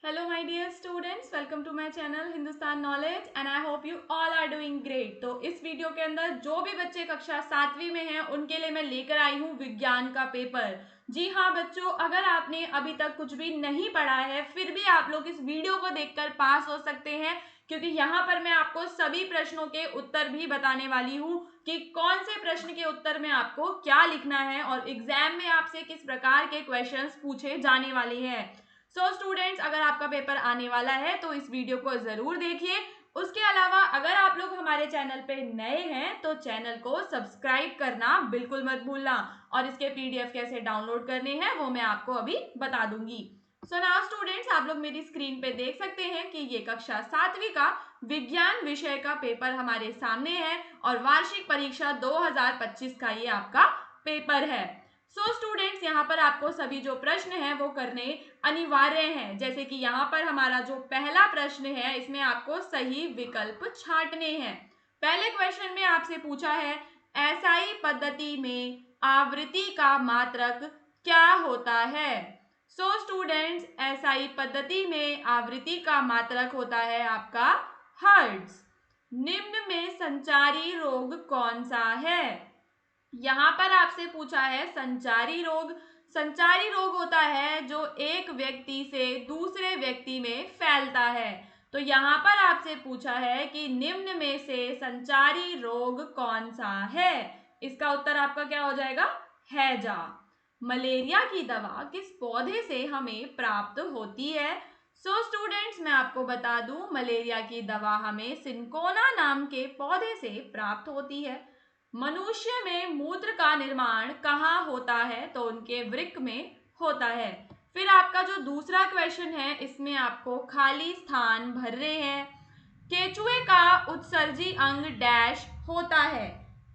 Hello my dear students, welcome to my channel Hindustan knowledge and I hope you all are doing great. तो इस video के अंदर जो भी बच्चे कक्षा 7वीं में हैं उनके लिए मैं लेकर आई हूँ विज्ञान का पेपर। जी हाँ बच्चों, अगर आपने अभी तक कुछ भी नहीं पढ़ा है फिर भी आप लोग इस वीडियो को देखकर पास हो सकते हैं, क्योंकि यहाँ पर मैं आपको सभी प्रश्नों के उत्तर भी बताने वाली हूँ कि कौन से प्रश्न के उत्तर में आपको क्या लिखना है और एग्जाम में आपसे किस प्रकार के क्वेश्चंस पूछे जाने वाले हैं। सो स्टूडेंट्स, अगर आपका पेपर आने वाला है तो इस वीडियो को जरूर देखिए। उसके अलावा अगर आप लोग हमारे चैनल पे नए हैं तो चैनल को सब्सक्राइब करना बिल्कुल मत भूलना, और इसके पीडीएफ कैसे डाउनलोड करने हैं वो मैं आपको अभी बता दूंगी। सो नाउ स्टूडेंट्स, आप लोग मेरी स्क्रीन पे देख सकते हैं कि ये कक्षा 7वीं का विज्ञान विषय का पेपर हमारे सामने है और वार्षिक परीक्षा 2025 का ये आपका पेपर है। सो स्टूडेंट्स, यहाँ पर आपको सभी जो प्रश्न हैं वो करने अनिवार्य हैं। जैसे कि यहाँ पर हमारा जो पहला प्रश्न है इसमें आपको सही विकल्प छांटने हैं। पहले क्वेश्चन में आपसे पूछा है एसआई पद्धति में आवृत्ति का मात्रक क्या होता है। सो स्टूडेंट्स, एसआई पद्धति में आवृत्ति का मात्रक होता है आपका हर्ट्ज। निम्न में संचारी रोग कौन सा है। यहाँ पर आपसे पूछा है संचारी रोग। संचारी रोग होता है जो एक व्यक्ति से दूसरे व्यक्ति में फैलता है। तो यहाँ पर आपसे पूछा है कि निम्न में से संचारी रोग कौन सा है। इसका उत्तर आपका क्या हो जाएगा, हैजा। मलेरिया की दवा किस पौधे से हमें प्राप्त होती है। सो स्टूडेंट्स, मैं आपको बता दूं, मलेरिया की दवा हमें सिंकोना नाम के पौधे से प्राप्त होती है। मनुष्य में मूत्र का निर्माण कहाँ होता है, तो उनके वृक्क में होता है। फिर आपका जो दूसरा क्वेश्चन है इसमें आपको खाली स्थान भरने हैं। केचुए का उत्सर्जी अंग डैश होता है।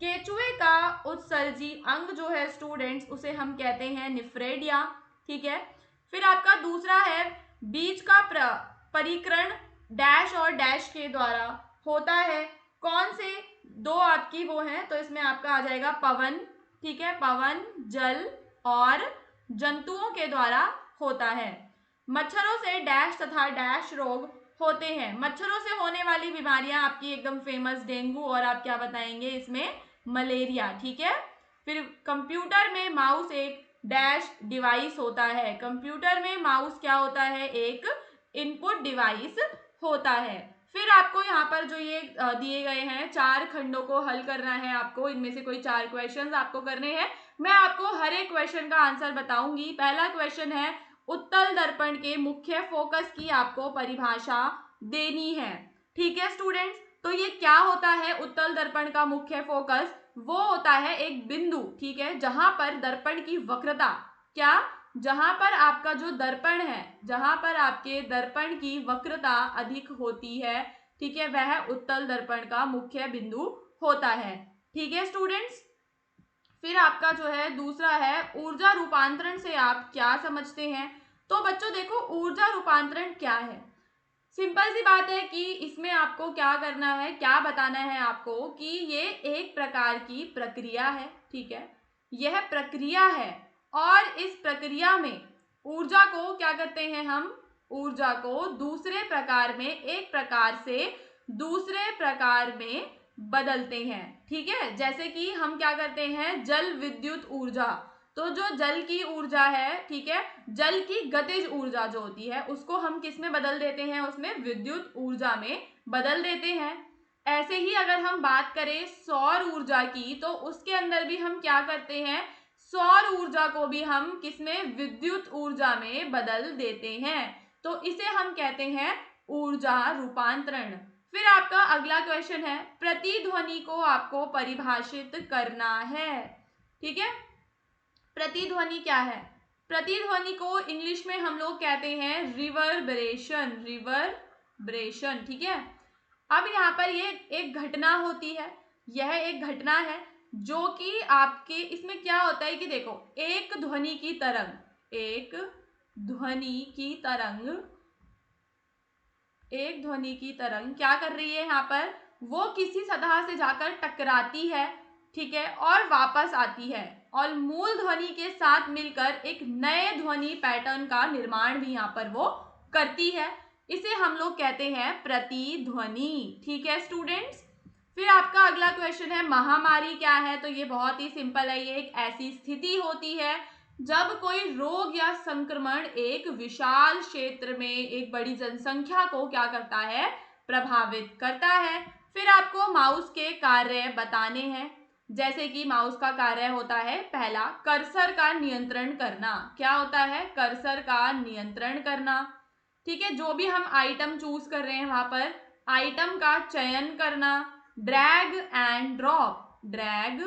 केचुए का उत्सर्जी अंग जो है स्टूडेंट्स उसे हम कहते हैं निफ्रेडिया। ठीक है। फिर आपका दूसरा है बीज का परिकरण डैश और डैश के द्वारा होता है। कौन से दो आपकी वो हैं, तो इसमें आपका आ जाएगा पवन। ठीक है, पवन, जल और जंतुओं के द्वारा होता है। मच्छरों से डैश तथा डैश रोग होते हैं। मच्छरों से होने वाली बीमारियां आपकी एकदम फेमस डेंगू और आप क्या बताएंगे इसमें मलेरिया। ठीक है। फिर कंप्यूटर में माउस एक डैश डिवाइस होता है। कंप्यूटर में माउस क्या होता है, एक इनपुट डिवाइस होता है। फिर आपको यहाँ पर जो ये दिए गए हैं 4 खंडों को हल करना है। आपको इनमें से कोई 4 क्वेश्चंस आपको करने हैं। मैं आपको हर एक क्वेश्चन का आंसर बताऊंगी। पहला क्वेश्चन है उत्तल दर्पण के मुख्य फोकस की आपको परिभाषा देनी है। ठीक है स्टूडेंट्स, तो ये क्या होता है उत्तल दर्पण का मुख्य फोकस, वो होता है एक बिंदु, ठीक है, जहां पर दर्पण की वक्रता क्या, जहां पर आपका जो दर्पण है, जहां पर आपके दर्पण की वक्रता अधिक होती है, ठीक है, वह उत्तल दर्पण का मुख्य बिंदु होता है। ठीक है स्टूडेंट्स। फिर आपका जो है दूसरा है ऊर्जा रूपांतरण से आप क्या समझते हैं। तो बच्चों देखो, ऊर्जा रूपांतरण क्या है। सिंपल सी बात है कि इसमें आपको क्या करना है, क्या बताना है आपको कि ये एक प्रकार की प्रक्रिया है। ठीक है, यह प्रक्रिया है और इस प्रक्रिया में ऊर्जा को क्या करते हैं हम, ऊर्जा को दूसरे प्रकार में, एक प्रकार से दूसरे प्रकार में बदलते हैं। ठीक है, जैसे कि हम क्या करते हैं, जल विद्युत ऊर्जा। तो जो जल की ऊर्जा है, ठीक है, जल की गतिज ऊर्जा जो होती है उसको हम किस में बदल देते हैं, उसमें विद्युत ऊर्जा में बदल देते हैं। ऐसे ही अगर हम बात करें सौर ऊर्जा की, तो उसके अंदर भी हम क्या करते हैं, सौर ऊर्जा को भी हम किसमें, विद्युत ऊर्जा में बदल देते हैं। तो इसे हम कहते हैं ऊर्जा रूपांतरण। फिर आपका अगला क्वेश्चन है प्रतिध्वनि को आपको परिभाषित करना है। ठीक है, प्रतिध्वनि क्या है, प्रतिध्वनि को इंग्लिश में हम लोग कहते हैं रिवर्बरेशन, रिवर्बरेशन। ठीक है। अब यहाँ पर ये एक घटना होती है, यह एक घटना है जो कि आपके इसमें क्या होता है कि देखो, एक ध्वनि की तरंग, एक ध्वनि की तरंग, एक ध्वनि की तरंग क्या कर रही है यहाँ पर, वो किसी सतह से जाकर टकराती है, ठीक है, और वापस आती है और मूल ध्वनि के साथ मिलकर एक नए ध्वनि पैटर्न का निर्माण भी यहाँ पर वो करती है, इसे हम लोग कहते हैं प्रतिध्वनि। ठीक है स्टूडेंट्स। फिर आपका अगला क्वेश्चन है महामारी क्या है। तो ये बहुत ही सिंपल है, ये एक ऐसी स्थिति होती है जब कोई रोग या संक्रमण एक विशाल क्षेत्र में एक बड़ी जनसंख्या को क्या करता है, प्रभावित करता है। फिर आपको माउस के कार्य बताने हैं, जैसे कि माउस का कार्य होता है पहला कर्सर का नियंत्रण करना। क्या होता है, कर्सर का नियंत्रण करना। ठीक है, जो भी हम आइटम चूज कर रहे हैं वहां पर आइटम का चयन करना। Drag and drop, drag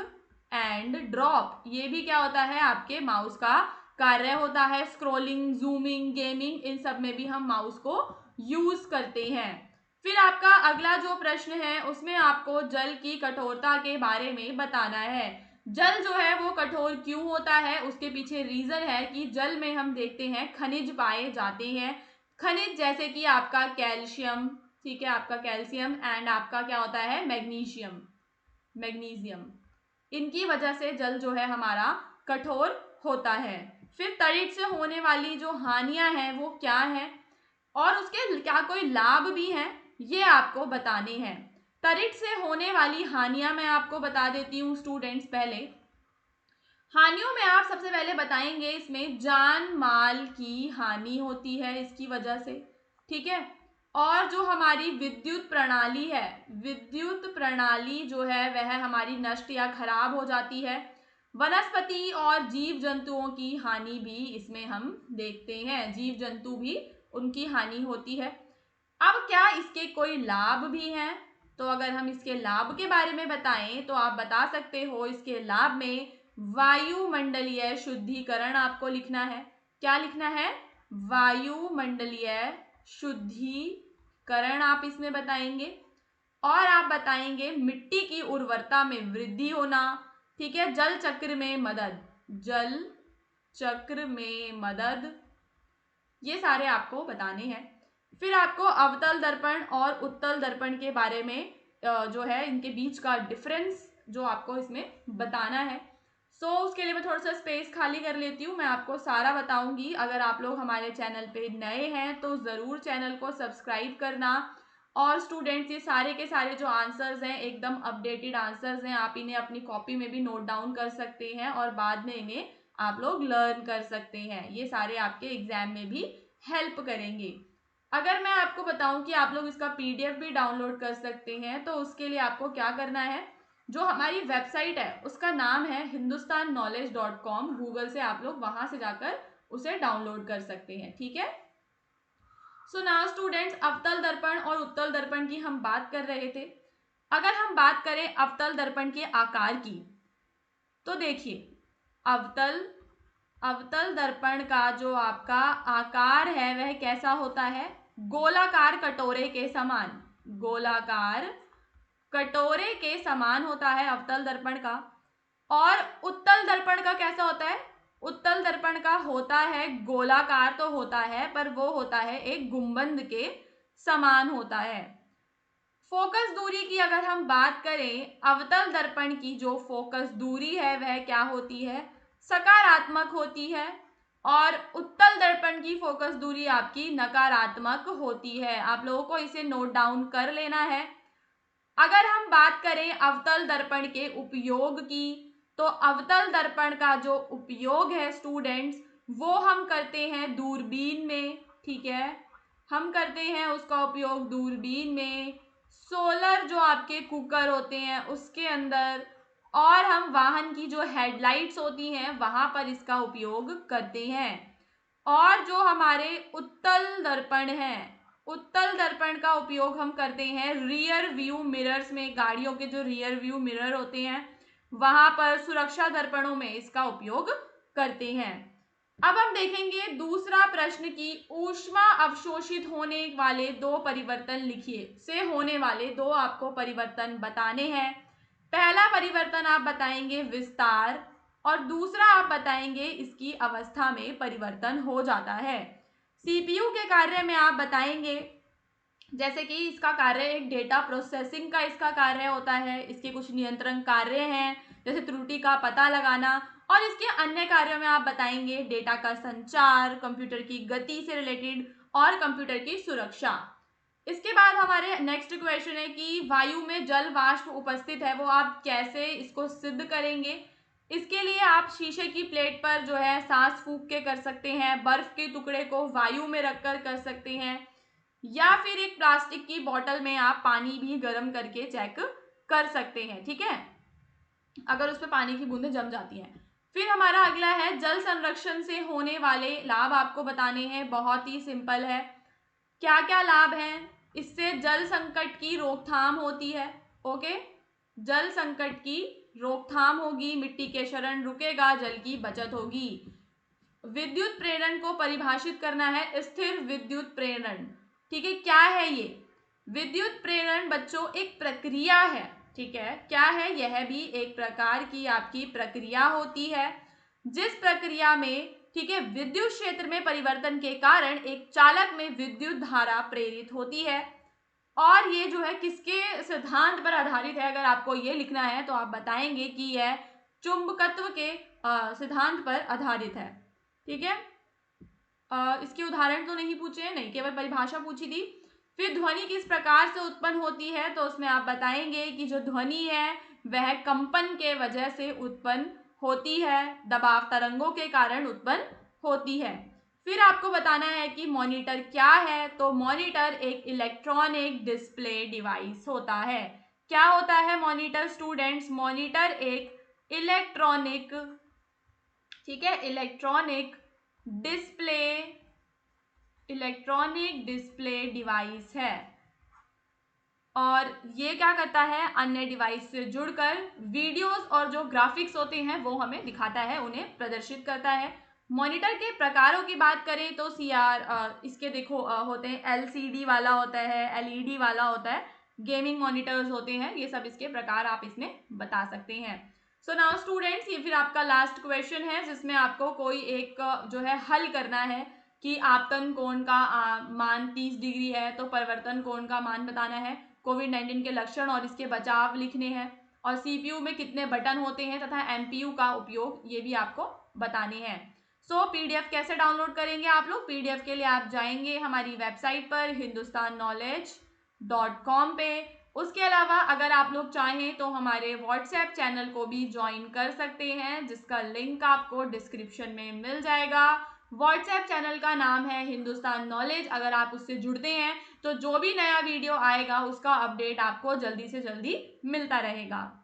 and drop, ये भी क्या होता है, आपके माउस का कार्य होता है। स्क्रॉलिंग, जूमिंग, गेमिंग, इन सब में भी हम माउस को यूज करते हैं। फिर आपका अगला जो प्रश्न है उसमें आपको जल की कठोरता के बारे में बताना है। जल जो है वो कठोर क्यों होता है, उसके पीछे रीजन है कि जल में हम देखते हैं खनिज पाए जाते हैं। खनिज जैसे कि आपका कैल्शियम, ठीक है, आपका कैल्शियम एंड आपका क्या होता है, मैग्नीशियम, मैग्नीशियम, इनकी वजह से जल जो है हमारा कठोर होता है। फिर तरिट से होने वाली जो हानियां हैं वो क्या है और उसके क्या कोई लाभ भी हैं, ये आपको बताने हैं। तरिट से होने वाली हानियां मैं आपको बता देती हूँ स्टूडेंट्स। पहले हानियों में आप सबसे पहले बताएंगे इसमें जान माल की हानि होती है इसकी वजह से। ठीक है, और जो हमारी विद्युत प्रणाली है, विद्युत प्रणाली जो है वह हमारी नष्ट या खराब हो जाती है। वनस्पति और जीव जंतुओं की हानि भी इसमें हम देखते हैं, जीव जंतु भी उनकी हानि होती है। अब क्या इसके कोई लाभ भी हैं, तो अगर हम इसके लाभ के बारे में बताएं तो आप बता सकते हो इसके लाभ में वायुमंडलीय शुद्धिकरण आपको लिखना है। क्या लिखना है, वायुमंडलीय शुद्धिकरण आप इसमें बताएंगे। और आप बताएंगे मिट्टी की उर्वरता में वृद्धि होना। ठीक है, जल चक्र में मदद, जल चक्र में मदद, ये सारे आपको बताने हैं। फिर आपको अवतल दर्पण और उत्तल दर्पण के बारे में जो है इनके बीच का डिफरेंस जो आपको इसमें बताना है। उसके लिए मैं थोड़ा सा स्पेस खाली कर लेती हूँ, मैं आपको सारा बताऊंगी। अगर आप लोग हमारे चैनल पे नए हैं तो ज़रूर चैनल को सब्सक्राइब करना। और स्टूडेंट्स, ये सारे के सारे जो आंसर्स हैं एकदम अपडेटेड आंसर्स हैं, आप इन्हें अपनी कॉपी में भी नोट डाउन कर सकते हैं और बाद में इन्हें आप लोग लर्न कर सकते हैं। ये सारे आपके एग्जाम में भी हेल्प करेंगे। अगर मैं आपको बताऊं कि आप लोग इसका पीडीएफ भी डाउनलोड कर सकते हैं तो उसके लिए आपको क्या करना है, जो हमारी वेबसाइट है उसका नाम है hindustanknowledge.com, गूगल से आप लोग वहां से जाकर उसे डाउनलोड कर सकते हैं। ठीक है, सो नाउ स्टूडेंट्स, अवतल दर्पण और उत्तल दर्पण की हम बात कर रहे थे। अगर हम बात करें अवतल दर्पण के आकार की, तो देखिए अवतल अवतल दर्पण का जो आपका आकार है वह कैसा होता है, गोलाकार कटोरे के समान, गोलाकार कटोरे के समान होता है अवतल दर्पण का। और उत्तल दर्पण का कैसा होता है, उत्तल दर्पण का होता है गोलाकार तो होता है पर वो होता है एक गुंबद के समान होता है। फोकस दूरी की अगर हम बात करें, अवतल दर्पण की जो फोकस दूरी है वह क्या होती है, सकारात्मक होती है। और उत्तल दर्पण की फोकस दूरी आपकी नकारात्मक होती है। आप लोगों को इसे नोट डाउन कर लेना है। अगर हम बात करें अवतल दर्पण के उपयोग की, तो अवतल दर्पण का जो उपयोग है स्टूडेंट्स वो हम करते हैं दूरबीन में। ठीक है, हम करते हैं उसका उपयोग दूरबीन में, सोलर जो आपके कुकर होते हैं उसके अंदर, और हम वाहन की जो हेडलाइट्स होती हैं वहां पर इसका उपयोग करते हैं। और जो हमारे उत्तल दर्पण है, उत्तल दर्पण का उपयोग हम करते हैं रियर व्यू मिरर्स में, गाड़ियों के जो रियर व्यू मिरर होते हैं वहां पर, सुरक्षा दर्पणों में इसका उपयोग करते हैं। अब हम देखेंगे दूसरा प्रश्न की ऊष्मा अवशोषित होने वाले दो परिवर्तन लिखिए, से होने वाले दो आपको परिवर्तन बताने हैं। पहला परिवर्तन आप बताएंगे विस्तार और दूसरा आप बताएंगे इसकी अवस्था में परिवर्तन हो जाता है। सीपीयू के कार्य में आप बताएंगे जैसे कि इसका कार्य एक डेटा प्रोसेसिंग का इसका कार्य होता है, इसके कुछ नियंत्रण कार्य हैं जैसे त्रुटि का पता लगाना, और इसके अन्य कार्यों में आप बताएंगे डेटा का संचार, कंप्यूटर की गति से रिलेटेड और कंप्यूटर की सुरक्षा। इसके बाद हमारे नेक्स्ट क्वेश्चन है कि वायु में जल वाष्प उपस्थित है, वो आप कैसे इसको सिद्ध करेंगे। इसके लिए आप शीशे की प्लेट पर जो है सांस फूंक के कर सकते हैं, बर्फ के टुकड़े को वायु में रखकर कर सकते हैं, या फिर एक प्लास्टिक की बोतल में आप पानी भी गर्म करके चेक कर सकते हैं, ठीक है, अगर उसमें पानी की बूंदें जम जाती हैं। फिर हमारा अगला है जल संरक्षण से होने वाले लाभ आपको बताने हैं। बहुत ही सिंपल है, क्या क्या लाभ हैं। इससे जल संकट की रोकथाम होती है, ओके, जल संकट की रोकथाम होगी, मिट्टी के शरण रुकेगा, जल की बचत होगी। विद्युत प्रेरण को परिभाषित करना है, स्थिर विद्युत प्रेरण, ठीक है, क्या है ये विद्युत प्रेरण बच्चों? एक प्रक्रिया है, ठीक है, क्या है, यह भी एक प्रकार की आपकी प्रक्रिया होती है, जिस प्रक्रिया में, ठीक है, विद्युत क्षेत्र में परिवर्तन के कारण एक चालक में विद्युत धारा प्रेरित होती है। और ये जो है किसके सिद्धांत पर आधारित है, अगर आपको ये लिखना है तो आप बताएंगे कि यह चुंबकत्व के सिद्धांत पर आधारित है, ठीक है। इसके उदाहरण तो नहीं पूछे हैं, नहीं, केवल परिभाषा पूछी थी। फिर ध्वनि किस प्रकार से उत्पन्न होती है, तो उसमें आप बताएंगे कि जो ध्वनि है वह कंपन के वजह से उत्पन्न होती है, दबाव तरंगों के कारण उत्पन्न होती है। फिर आपको बताना है कि मॉनिटर क्या है, तो मॉनिटर एक इलेक्ट्रॉनिक डिस्प्ले डिवाइस होता है। क्या होता है मॉनिटर स्टूडेंट्स? मॉनिटर एक इलेक्ट्रॉनिक, ठीक है, इलेक्ट्रॉनिक डिस्प्ले डिवाइस है, और ये क्या करता है, अन्य डिवाइस से जुड़कर वीडियोस और जो ग्राफिक्स होते हैं वो हमें दिखाता है, उन्हें प्रदर्शित करता है। मॉनिटर के प्रकारों की बात करें तो इसके देखो होते हैं, एलसीडी वाला होता है, एलईडी वाला होता है, गेमिंग मॉनिटर्स होते हैं, ये सब इसके प्रकार आप इसमें बता सकते हैं। सो नाउ स्टूडेंट्स, ये फिर आपका लास्ट क्वेश्चन है जिसमें आपको कोई एक जो है हल करना है कि आपतन कोण का मान 30 डिग्री है तो परिवर्तन कोण का मान बताना है, कोविड-19 के लक्षण और इसके बचाव लिखने हैं, और सीपीयू में कितने बटन होते हैं तथा एमपीयू का उपयोग ये भी आपको बताने हैं। सो पीडीएफ कैसे डाउनलोड करेंगे आप लोग? पीडीएफ के लिए आप जाएंगे हमारी वेबसाइट पर hindustannowledge.com पे। उसके अलावा अगर आप लोग चाहें तो हमारे व्हाट्सएप चैनल को भी ज्वाइन कर सकते हैं, जिसका लिंक आपको डिस्क्रिप्शन में मिल जाएगा। व्हाट्सएप चैनल का नाम है हिंदुस्तान नॉलेज। अगर आप उससे जुड़ते हैं तो जो भी नया वीडियो आएगा उसका अपडेट आपको जल्दी से जल्दी मिलता रहेगा।